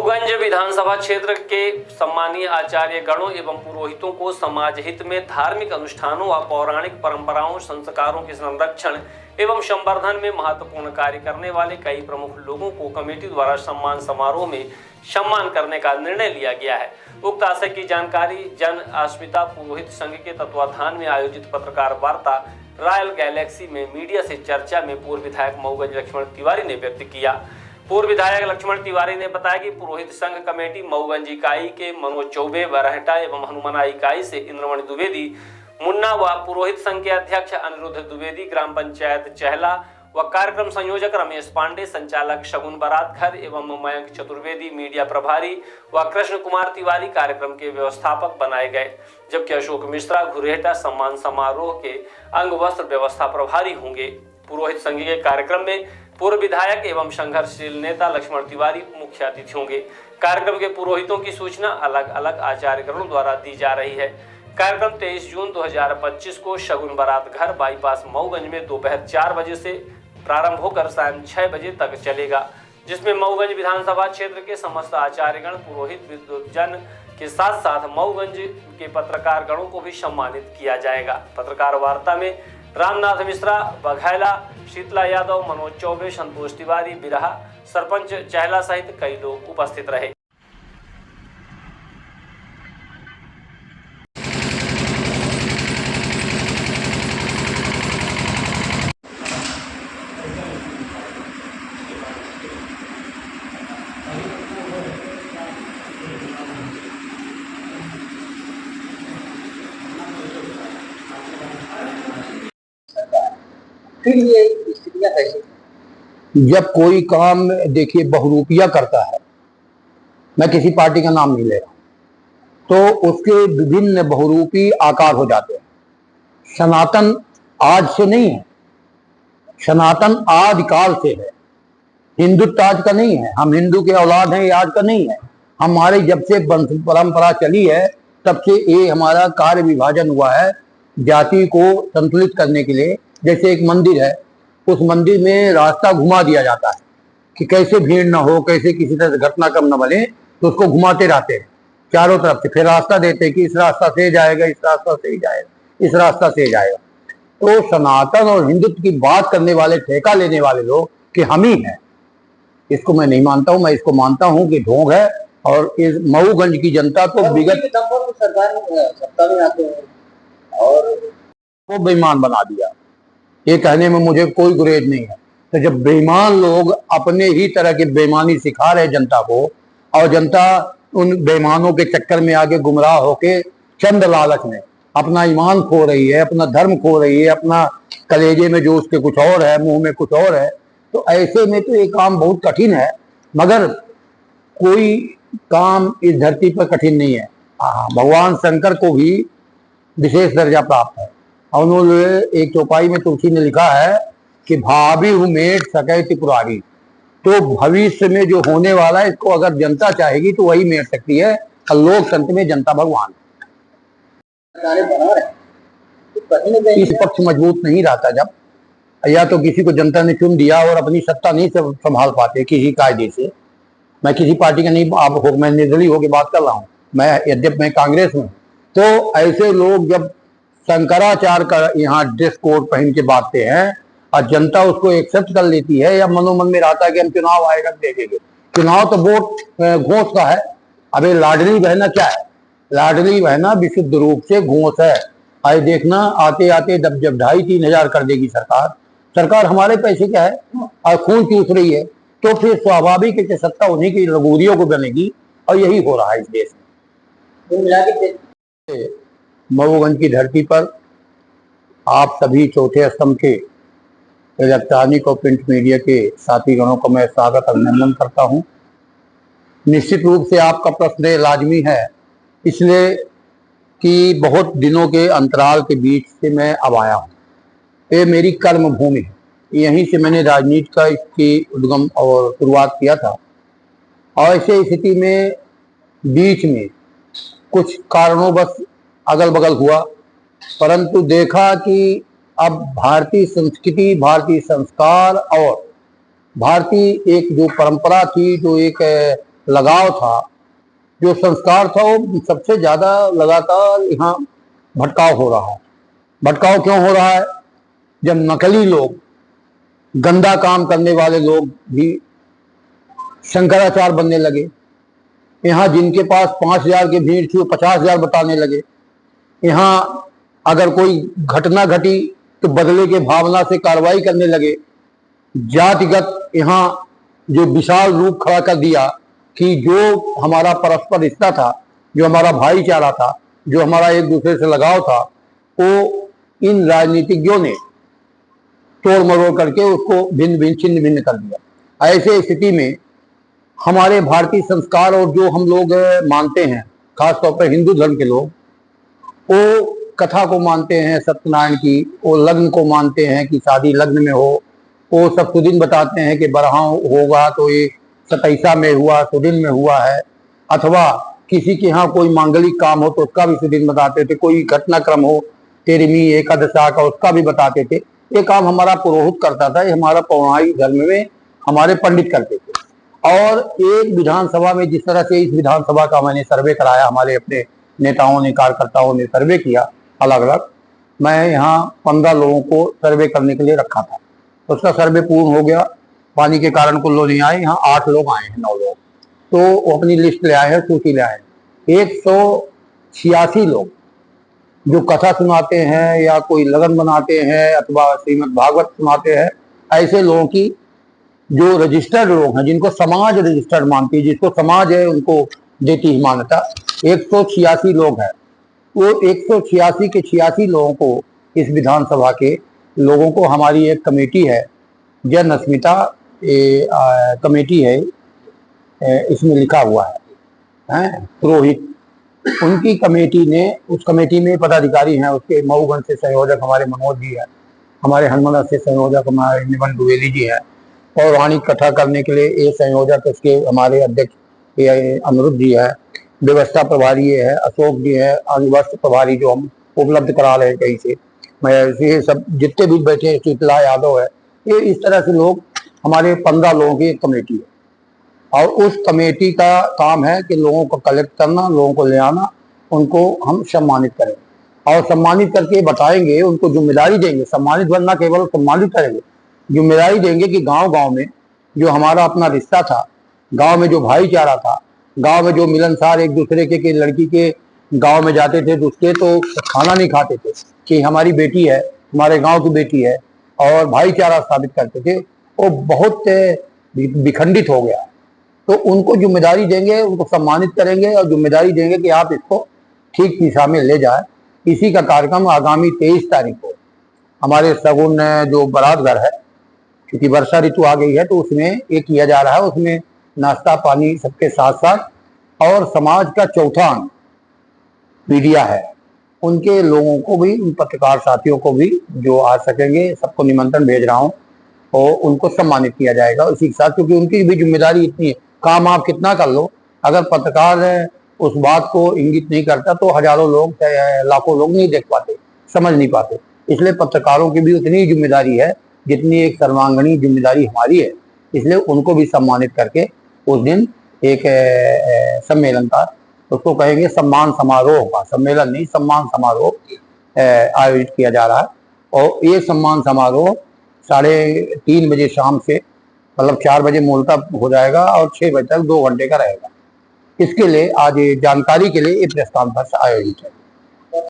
मऊगंज विधानसभा क्षेत्र के सम्मानीय आचार्य गणों एवं पुरोहितों को समाज हित में धार्मिक अनुष्ठानों व पौराणिक परंपराओं संस्कारों के संरक्षण एवं संवर्धन में महत्वपूर्ण कार्य करने वाले कई प्रमुख लोगों को कमेटी द्वारा सम्मान समारोह में सम्मान करने का निर्णय लिया गया है। उक्त आशय की जानकारी जन अस्मिता पुरोहित संघ के तत्वाधान में आयोजित पत्रकार वार्ता रॉयल गैलेक्सी में मीडिया से चर्चा में पूर्व विधायक मऊगंज लक्ष्मण तिवारी ने व्यक्त किया। पूर्व विधायक लक्ष्मण तिवारी ने बताया कि पुरोहित संघ कमेटी मऊगंज इकाई के मनोज चौबे बरहटा एवं हनुमाना इकाई से इंद्रमणि द्विवेदी मुन्ना व पुरोहित संघ के अध्यक्ष अनिरुद्ध द्विवेदी, ग्राम पंचायत चहला व कार्यक्रम संयोजक रमेश पांडे, संचालक शगुन बरातखर एवं मयंक चतुर्वेदी, मीडिया प्रभारी व कृष्ण कुमार तिवारी कार्यक्रम के व्यवस्थापक बनाए गए, जबकि अशोक मिश्रा घुरेहटा सम्मान समारोह के अंग वस्त्र व्यवस्था प्रभारी होंगे। पुरोहित संघ के कार्यक्रम में पूर्व विधायक एवं संघर्षशील नेता लक्ष्मण तिवारी मुख्य अतिथि होंगे। कार्यक्रम के पुरोहितों की सूचना अलग अलग आचार्यगणों द्वारा दी जा रही है। कार्यक्रम 23 जून 2025 को शगुन बारात घर बाईपास मऊगंज में दोपहर 4 बजे से प्रारंभ होकर शाम 6 बजे तक चलेगा, जिसमें मऊगंज विधानसभा क्षेत्र के समस्त आचार्यगण, पुरोहित, विद्वजन के साथ साथ मऊगंज के पत्रकार गणों को भी सम्मानित किया जाएगा। पत्रकार वार्ता में रामनाथ मिश्रा बघैला, शीतला यादव, मनोज चौबे, संतोष तिवारी बिरहा, सरपंच चहला सहित कई लोग उपस्थित रहे। फिर ये स्थितियां कैसे? जब कोई काम देखिए बहुरूपिया करता है, मैं किसी पार्टी का नाम नहीं ले रहा, तो उसके विभिन्न बहुरूपी आकार हो जाते हैं। सनातन आज से नहीं है, सनातन आदिकाल से है। हिंदुत्व आज का नहीं है, हम हिंदू के औलाद हैं, ये आज का नहीं है। हमारे जब से परंपरा चली है तब से ये हमारा कार्य विभाजन हुआ है जाति को संतुलित करने के लिए। जैसे एक मंदिर है, उस मंदिर में रास्ता घुमा दिया जाता है कि कैसे भीड़ ना हो, कैसे किसी तरह से घटनाक्रम न बने, तो उसको घुमाते रहते हैं चारों तरफ से। फिर रास्ता देते हैं कि इस रास्ता से जाएगा, इस रास्ता से ही जाएगा, इस रास्ता से जाएगा। तो सनातन और हिंदुत्व की बात करने वाले, ठेका लेने वाले लोग कि हम ही हैं, इसको मैं नहीं मानता हूं। मैं इसको मानता हूं कि ढोंग है। और इस मऊगंज की जनता तो विगत सरकार सत्ता में आते हैं और वो बेईमान बना दिया। ये कहने में मुझे कोई गुरेज नहीं है। तो जब बेईमान लोग अपने ही तरह की बेईमानी सिखा रहे जनता को, और जनता उन बेईमानों के चक्कर में आगे गुमराह होके चंद लालच में अपना ईमान खो रही है, अपना धर्म खो रही है, अपना कलेजे में जो उसके कुछ और है, मुंह में कुछ और है, तो ऐसे में तो ये काम बहुत कठिन है। मगर कोई काम इस धरती पर कठिन नहीं है। भगवान शंकर को भी विशेष दर्जा प्राप्त है। और उन्होंने एक चौपाई में तुलसी ने लिखा है कि भाभी हूं मेट सके त्रिपुरारी। तो भविष्य में जो होने वाला है, इसको अगर जनता चाहेगी तो वही मेट सकती है। और लोकतंत्र में जनता भगवान। इस पक्ष मजबूत नहीं रहता जब, या तो किसी को जनता ने चुन दिया और अपनी सत्ता नहीं संभाल पाते किसी कायदे से। मैं किसी पार्टी का नहीं, आप मैं निर्दलीय होकर बात कर रहा हूँ, मैं यद्यप मैं कांग्रेस में। तो ऐसे लोग जब शंकराचार्य का यहाँ ड्रेस कोड पहन के बांटते हैं और जनता उसको एक्सेप्ट कर लेती है, या मनोमन में रहता है कि हम चुनाव आएगा देखेंगे। चुनाव तो वोट घोष का है। अबे लाडली बहना क्या है? लाडली बहना विशुद्ध रूप से घोष है। आए देखना, आते आते जब 2,500-3 हजार कर देगी सरकार हमारे पैसे क्या है और खून चूस रही है, तो फिर स्वाभाविक है कि सत्ता उन्हीं की लगूरियों को बनेगी। और यही हो रहा है इस देश में। मऊगंज की धरती पर आप सभी चौथे स्तंभ के इलेक्ट्रॉनिक और प्रिंट मीडिया के साथी गणों को मैं स्वागत अभिनंदन करता हूं। निश्चित रूप से आपका प्रश्न लाजमी है, इसलिए कि बहुत दिनों के अंतराल के बीच से मैं अब आया हूं। ये मेरी कर्म भूमि है, यहीं से मैंने राजनीति का इसकी उद्गम और शुरुआत किया था। और ऐसे स्थिति में बीच में कुछ कारणों बस अगल बगल हुआ, परंतु देखा कि अब भारतीय संस्कृति, भारतीय संस्कार और भारतीय एक जो परंपरा थी, जो एक लगाव था, जो संस्कार था, वो सबसे ज्यादा लगातार यहाँ भटकाव हो रहा है। भटकाव क्यों हो रहा है? जब नकली लोग, गंदा काम करने वाले लोग भी शंकराचार्य बनने लगे, यहाँ जिनके पास 5,000 की भीड़ थी वो 50,000 बताने लगे। यहाँ अगर कोई घटना घटी तो बदले के भावना से कार्रवाई करने लगे। जातिगत यहाँ जो विशाल रूप खड़ा कर दिया कि जो हमारा परस्पर रिश्ता था, जो हमारा भाईचारा था, जो हमारा एक दूसरे से लगाव था, वो इन राजनीतिज्ञों ने तोड़ मरोड़ करके उसको भिन्न भिन्न छिन्न भिन्न कर दिया। ऐसे स्थिति में हमारे भारतीय संस्कार और जो हम लोग मानते हैं, खासतौर पर हिंदू धर्म के लोग, वो कथा को मानते हैं सत्यनारायण की, वो लग्न को मानते हैं कि शादी लग्न में हो, वो सब सुदिन बताते हैं कि बरहा होगा तो ये 27 में हुआ, सुदिन में हुआ है, अथवा किसी के यहाँ कोई मांगलिक काम हो तो उसका भी सुदिन बताते थे, कोई घटनाक्रम हो तेरहवीं एकादशा का उसका भी बताते थे। ये काम हमारा पुरोहित करता था, ये हमारा पौराणिक धर्म में हमारे पंडित करते थे। और एक विधानसभा में जिस तरह से इस विधानसभा का मैंने सर्वे कराया, हमारे अपने नेताओं ने, कार्यकर्ताओं ने सर्वे किया अलग अलग, मैं यहाँ 15 लोगों को सर्वे करने के लिए रखा था। उसका सर्वे पूर्ण हो गया, पानी के कारण कुछ लोग नहीं आए, यहाँ 8 लोग आए हैं, 9 लोग, तो वो अपनी लिस्ट ले आए हैं, सूची ले आए हैं। 186 लोग जो कथा सुनाते हैं या कोई लगन बनाते हैं अथवा श्रीमद् भागवत सुनाते हैं, ऐसे लोगों की जो रजिस्टर्ड लोग हैं, जिनको समाज रजिस्टर्ड मानती है, जिसको समाज है उनको देती है मान्यता, 186 लोग हैं। वो 186 के 86 लोगों को, इस विधानसभा के लोगों को, हमारी एक कमेटी है, जन अस्मिता कमेटी है, इसमें लिखा हुआ है पुरोहित, उनकी कमेटी ने, उस कमेटी में पदाधिकारी हैं, उसके मऊगंज से संयोजक हमारे मनोज जी हैं, हमारे हनुमाना से संयोजक हमारे निमन द्विवेदी जी हैं, पौराणिक कथा करने के लिए ये संयोजक उसके हमारे अध्यक्ष ये अनिरुद्ध जी है, व्यवस्था प्रभारी ये है अशोक जी है, वस्त्र प्रभारी जो हम उपलब्ध करा रहे हैं कहीं से, मैं ये सब जितने भी बैठे हैं, शीतला यादव है, ये इस तरह से लोग, हमारे 15 लोगों की एक कमेटी है। और उस कमेटी का काम है कि लोगों को कलेक्ट करना, लोगों को ले आना, उनको हम सम्मानित करेंगे और सम्मानित करके बताएंगे, उनको जिम्मेदारी देंगे। सम्मानित बनना केवल सम्मानित करेंगे, जिम्मेदारी देंगे कि गांव गांव में जो हमारा अपना रिश्ता था, गांव में जो भाईचारा था, गांव में जो मिलनसार एक दूसरे के लड़की के गांव में जाते थे तो उसके तो खाना नहीं खाते थे कि हमारी बेटी है, हमारे गांव की बेटी है, और भाईचारा स्थापित करते थे, वो बहुत विखंडित हो गया। तो उनको जिम्मेदारी देंगे, उनको सम्मानित करेंगे और जिम्मेदारी देंगे कि आप इसको ठीक दिशा में ले जाए। इसी का कार्यक्रम आगामी 23 तारीख को हमारे सगुन जो बारात घर है, क्योंकि वर्षा ऋतु आ गई है तो उसमें एक किया जा रहा है, उसमें नाश्ता पानी सबके साथ साथ, और समाज का चौथा अंग मीडिया है, उनके लोगों को भी, उन पत्रकार साथियों को भी जो आ सकेंगे, सबको निमंत्रण भेज रहा हूँ और उनको सम्मानित किया जाएगा इसी के साथ, क्योंकि उनकी भी जिम्मेदारी इतनी है। काम आप कितना कर लो, अगर पत्रकार उस बात को इंगित नहीं करता तो हजारों लोग, लाखों लोग नहीं देख पाते, समझ नहीं पाते। इसलिए पत्रकारों की भी उतनी जिम्मेदारी है जितनी एक सर्वांगीण जिम्मेदारी हमारी है। इसलिए उनको भी सम्मानित करके उस दिन एक सम्मेलन का, उसको कहेंगे सम्मान समारोह का, सम्मेलन नहीं सम्मान समारोह आयोजित किया जा रहा है। और ये सम्मान समारोह 3:30 बजे शाम से, मतलब 4 बजे मूलतः हो जाएगा और 6 बजे तक 2 घंटे का रहेगा। इसके लिए आज जानकारी के लिए ये प्रेस कॉन्फ्रेंस आयोजित है।